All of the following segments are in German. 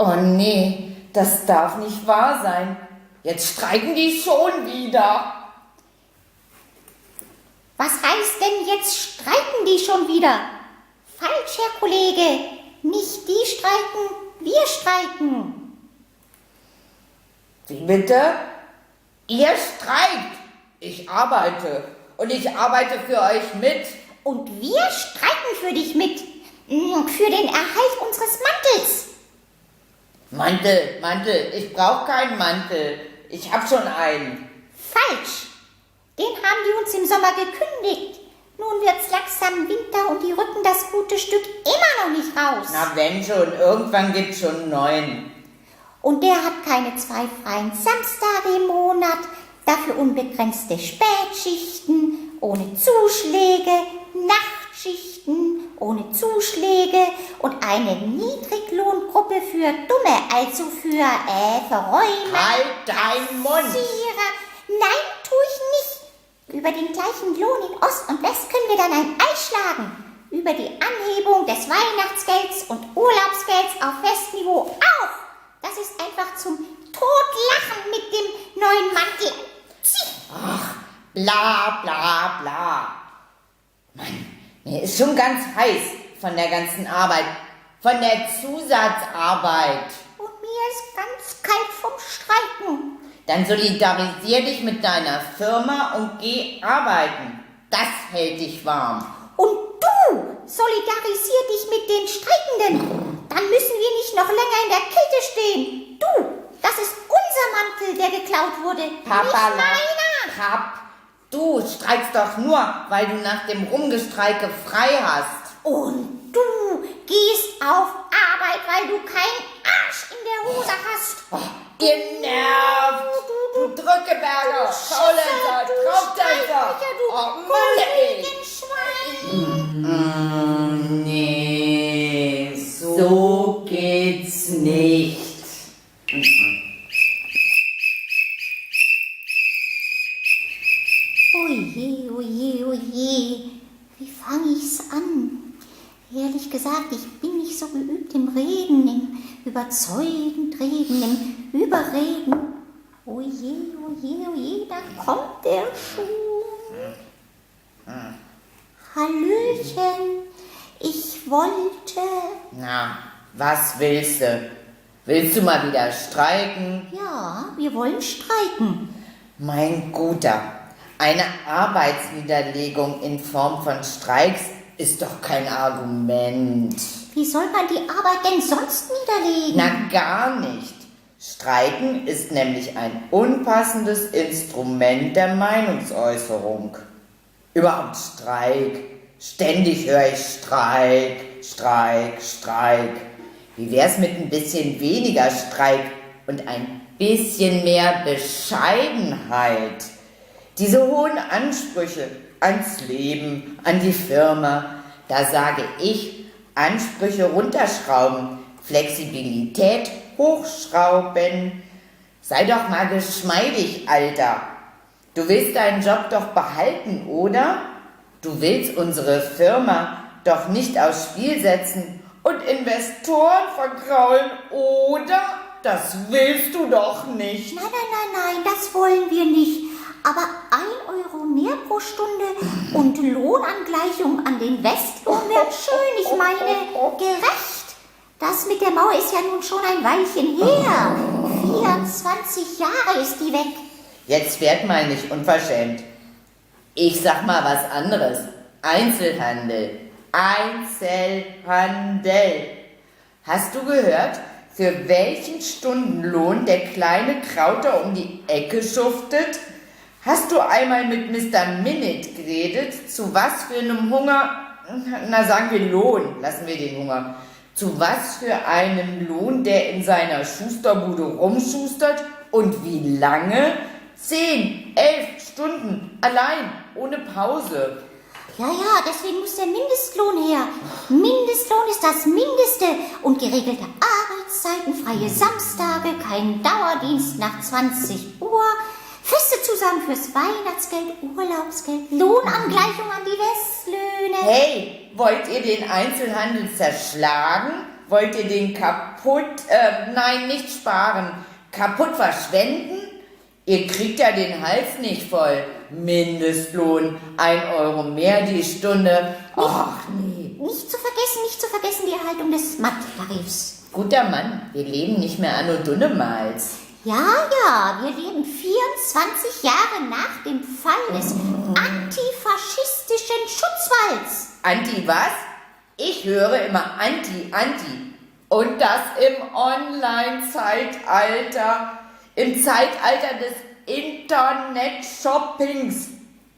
Oh nee, das darf nicht wahr sein. Jetzt streiken die schon wieder. Was heißt denn jetzt streiken die schon wieder? Falsch, Herr Kollege. Nicht die streiken, wir streiken. Wie bitte? Ihr streikt. Ich arbeite. Und ich arbeite für euch mit. Und wir streiken für dich mit. Für den Erhalt unseres Mantels. Mantel. Ich brauche keinen Mantel. Ich habe schon einen. Falsch. Den haben die uns im Sommer gekündigt. Nun wird's langsam Winter und die rücken das gute Stück immer noch nicht raus. Na wenn schon, irgendwann gibt's schon einen neuen. Und der hat keine 2 freien Samstage im Monat, dafür unbegrenzte Spätschichten, ohne Zuschläge, Nachtschichten, ohne Zuschläge und eine Niedriglohngruppe für Dumme, also für Verräumer. Halt deinen Mund! Erzieher. Nein, tue ich nicht. Über den gleichen Lohn in Ost und West können wir dann ein Ei schlagen. Über die Anhebung des Weihnachtsgelds und Urlaubsgelds auf Festniveau auch. Das ist einfach zum Totlachen mit dem neuen Mantel. Ach, bla bla bla. Mann, mir ist schon ganz heiß von der ganzen Arbeit. Von der Zusatzarbeit. Und mir ist ganz kalt vom Streiken. Dann solidarisier dich mit deiner Firma und geh arbeiten. Das hält dich warm. Und du solidarisier dich mit den Streikenden. Dann müssen wir nicht noch länger in der Kälte stehen. Du, das ist unser Mantel, der geklaut wurde. Papa, nicht meiner. Papp, du streikst doch nur, weil du nach dem Rumgestreike frei hast. Und du gehst auf Arbeit, weil du keinen Arsch in der Hose hast. Oh, ihr nervt. Du Drückeberger, Faulenzer, Traumtänzer. Oh, Mann, ey. Schwein. Nee, so geht's nicht. Oje, oje, oje. Wie fange ich's an? Ehrlich gesagt, ich bin nicht so geübt im Reden, im überzeugend Reden, im Überreden. Oje, oje, oje, da kommt er schon. Hallöchen, ich wollte... Na, was willst du? Willst du mal wieder streiken? Ja, wir wollen streiken. Mein Guter, eine Arbeitsniederlegung in Form von Streiks ist doch kein Argument. Wie soll man die Arbeit denn sonst niederlegen? Na, gar nicht. Streiken ist nämlich ein unpassendes Instrument der Meinungsäußerung. Überhaupt Streik. Ständig höre ich Streik, Streik, Streik. Wie wär's mit ein bisschen weniger Streik und ein bisschen mehr Bescheidenheit? Diese hohen Ansprüche ans Leben, an die Firma, da sage ich, Ansprüche runterschrauben, Flexibilität hochschrauben. Sei doch mal geschmeidig, Alter. Du willst deinen Job doch behalten, oder? Du willst unsere Firma doch nicht aufs Spiel setzen und Investoren vergraulen, oder? Das willst du doch nicht. Nein, das wollen wir nicht. Aber 1 Euro mehr pro Stunde und Lohnangleichung an den Westlohn wäre schön. Ich meine, gerecht. Das mit der Mauer ist ja nun schon ein Weilchen her. 24 Jahre ist die weg. Jetzt werd mal nicht unverschämt. Ich sag mal was anderes. Einzelhandel. Einzelhandel. Hast du gehört, für welchen Stundenlohn der kleine Krauter um die Ecke schuftet? Hast du einmal mit Mr. Minute geredet? Zu was für einem Hunger? Na, sagen wir Lohn. Lassen wir den Hunger. Zu was für einem Lohn der in seiner Schusterbude rumschustert? Und wie lange? 10, 11 Stunden allein, ohne Pause. Ja, deswegen muss der Mindestlohn her. Mindestlohn ist das Mindeste. Und geregelte Arbeitszeiten, freie Samstage, kein Dauerdienst nach 20 Uhr, feste Zusagen fürs Weihnachtsgeld, Urlaubsgeld, Lohnangleichung an die Westlöhne. Hey, wollt ihr den Einzelhandel zerschlagen? Wollt ihr den nein, nicht sparen, kaputt verschwenden? Ihr kriegt ja den Hals nicht voll. Mindestlohn, 1 Euro mehr die Stunde. Ach nee. Nicht zu vergessen die Erhaltung des Manteltarifs. Guter Mann, wir leben nicht mehr anno Dunnemals. Ja, wir leben 24 Jahre nach dem Fall des antifaschistischen Schutzwalls. Anti was? Ich höre immer Anti. Und das im Online-Zeitalter, im Zeitalter des Internet-Shoppings.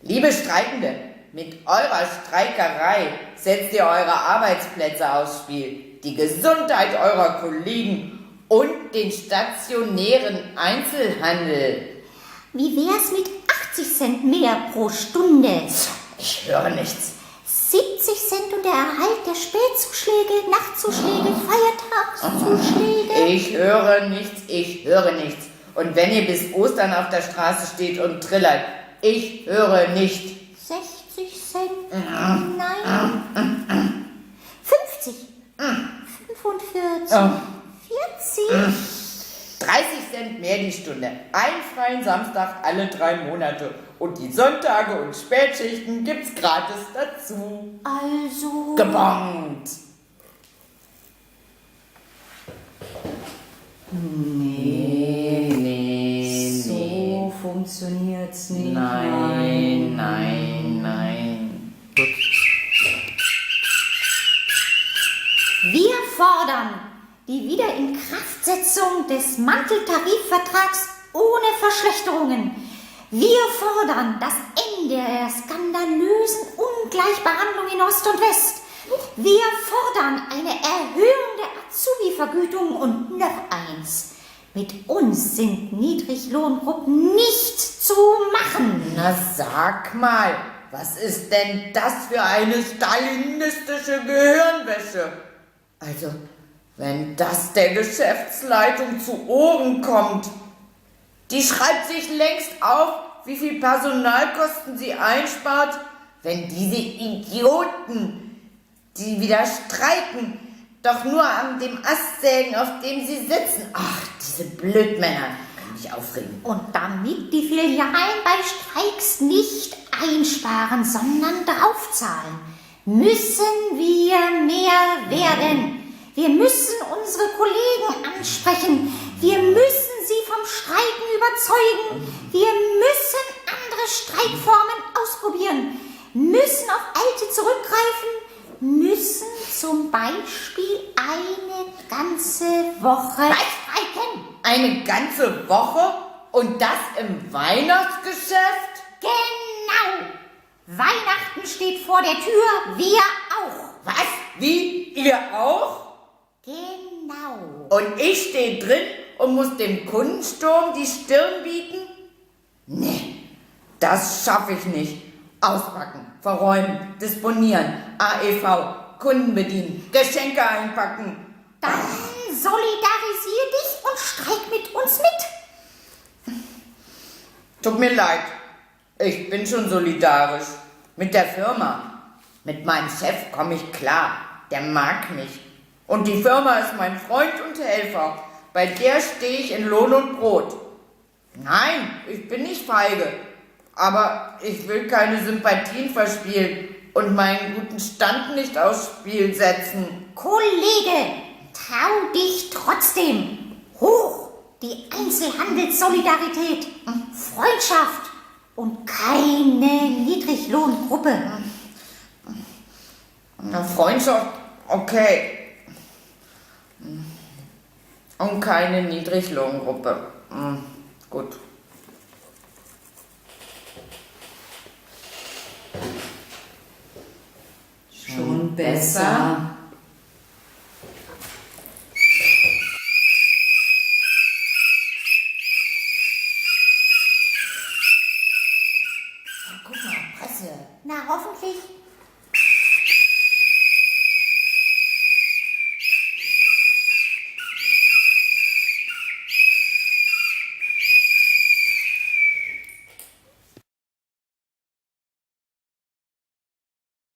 Liebe Streikende, mit eurer Streikerei setzt ihr eure Arbeitsplätze aufs Spiel, die Gesundheit eurer Kollegen und den stationären Einzelhandel. Wie wär's mit 80 Cent mehr pro Stunde? Ich höre nichts. 70 Cent und der Erhalt der Spätzuschläge, Nachtzuschläge, Feiertagszuschläge. Ich höre nichts. Und wenn ihr bis Ostern auf der Straße steht und trillert, ich höre nicht. 60 Cent? Nein. 50. 45. 40. 30 Cent mehr die Stunde. Einen freien Samstag alle 3 Monate. Und die Sonntage und Spätschichten gibt's gratis dazu. Also... Gebongt. Nee. So funktioniert's nicht. Nein. Gut. Wir fordern die Wiederinkraftsetzung des Manteltarifvertrags ohne Verschlechterungen. Wir fordern das Ende der skandalösen Ungleichbehandlung in Ost und West. Wir fordern eine Erhöhung der Azubi-Vergütung und noch eins. Mit uns sind Niedriglohngruppen nicht zu machen. Na sag mal, was ist denn das für eine stalinistische Gehirnwäsche? Also, wenn das der Geschäftsleitung zu Ohren kommt, die schreibt sich längst auf, wie viel Personalkosten sie einspart, wenn diese Idioten, die wieder streiken, doch nur an dem Ast sägen, auf dem sie sitzen. Ach, diese Blödmänner, kann mich aufregen. Und damit die Filialen bei Streiks nicht einsparen, sondern draufzahlen, müssen wir mehr werden. Wir müssen unsere Kollegen ansprechen. Wir müssen sie vom Streiken überzeugen. Wir müssen andere Streikformen ausprobieren. Müssen auf alte zurückgreifen. Müssen zum Beispiel eine ganze Woche streiken. Eine ganze Woche? Und das im Weihnachtsgeschäft? Genau. Weihnachten steht vor der Tür. Wir auch. Was? Wie? Ihr auch? Genau. Und ich stehe drin und muss dem Kundensturm die Stirn bieten? Nee, das schaffe ich nicht. Auspacken, verräumen, disponieren, AEV, Kunden bedienen, Geschenke einpacken. Dann solidarisier dich und streik mit uns mit. Tut mir leid, ich bin schon solidarisch. Mit der Firma. Mit meinem Chef komme ich klar. Der mag mich. Und die Firma ist mein Freund und Helfer. Bei der stehe ich in Lohn und Brot. Nein, ich bin nicht feige. Aber ich will keine Sympathien verspielen und meinen guten Stand nicht aufs Spiel setzen. Kollege, trau dich trotzdem. Hoch die Einzelhandelssolidarität, Freundschaft und keine Niedriglohngruppe. Na, Freundschaft, okay. Und keine Niedriglohngruppe. Gut. Schon besser. Guck mal, Presse. Na, hoffentlich